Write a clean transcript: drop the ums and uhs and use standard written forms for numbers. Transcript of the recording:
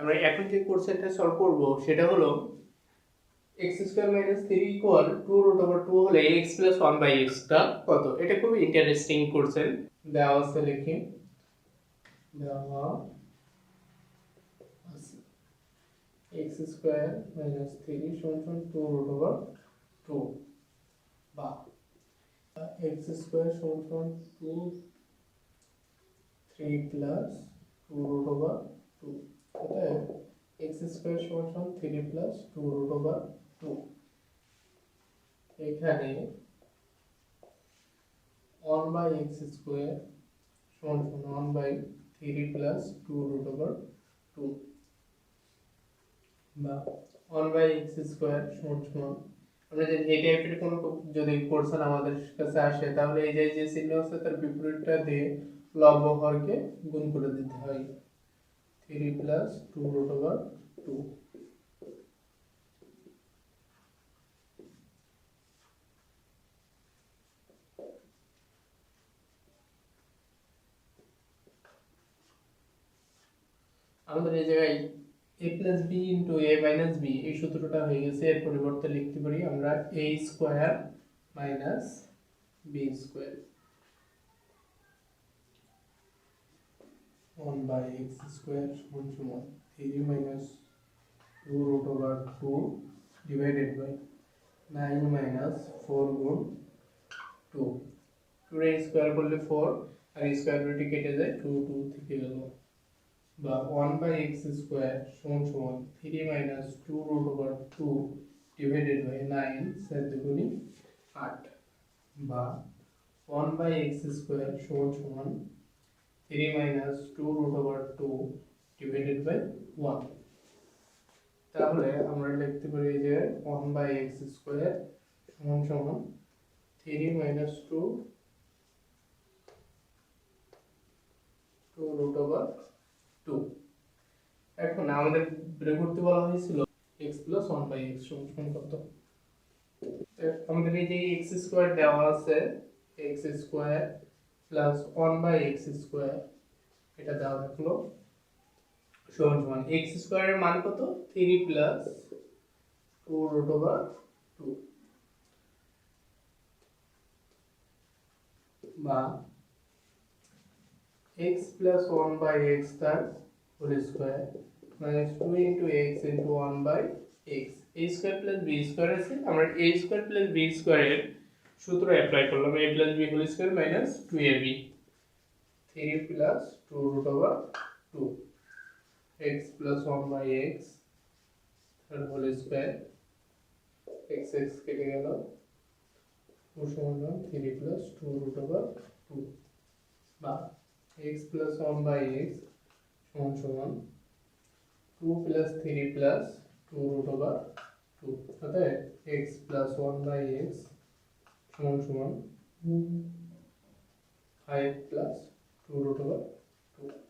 আমরা এখন যে কোশ্চেনটা সলভ করব সেটা হলো x² - 3 = 2 √2 হলে x + 1/x টা কত। এটা খুব ইন্টারেস্টিং কোশ্চেন। দেওয়া আছে, লিখি দেওয়া আছে x² - 3 = 2 √2 বা x² = 2 3 plus 2 √2 অতএব x² = 3 plus 2 √2 এখানে 1/x² = 1/3 plus 2 √2 বা 1/x² আমরা যদি এই টাইপের কোনো যদি কোশ্চেন আমাদের কাছে আসে তাহলে এই যে চিহ্ন আছে তার বিপরীতটা দিয়ে লব হরকে গুণ করে দিতে হয় 3 plus 2 √2। আমাদের এই জায়গায় a plus b into a minus b এই সূত্রটা হয়ে গেছে। এর পরিবর্তে লিখতে পারি আমরা a square minus b square 1/x² = 3 minus 2 √2 divided by 9 minus 4 গুণ 2 2 এর স্কয়ার করলে 4 আর স্কয়ার রুটে কেটে যায় 2 2 থেকে গেল বা 1/x² = 3 minus 2 √2 divided by 9 7 দুগুণে 8 বা 1/x² = 3 minus 2 √2 divided by 1। তাহলে আমরা লিখতে পারি যে 1/x² = 3 minus 2 √2। এখন আমাদের বের করতে বলা হয়েছিল x + 1/x সমান কত। আমাদের এই যে x² দেওয়া আছে x² + 1/x² এটা দেওয়া থাকলো সমান x² এর মান কত 3 plus 2 √2 বা x plus 1/x তার whole square minus 2 into x into 1/x a square plus b square আছে। আমরা a square plus b square এর সূত্র অ্যাপ্লাই করলাম a plus b whole square minus 2ab 3 plus 2 √2 x plus 1/x তার whole square x x কেটে গেল 2 = 3 plus 2 √2 বা x plus 1/x = 2 plus 3 plus 2 √2 অতএব x plus 1/x = 5 plus 2 √2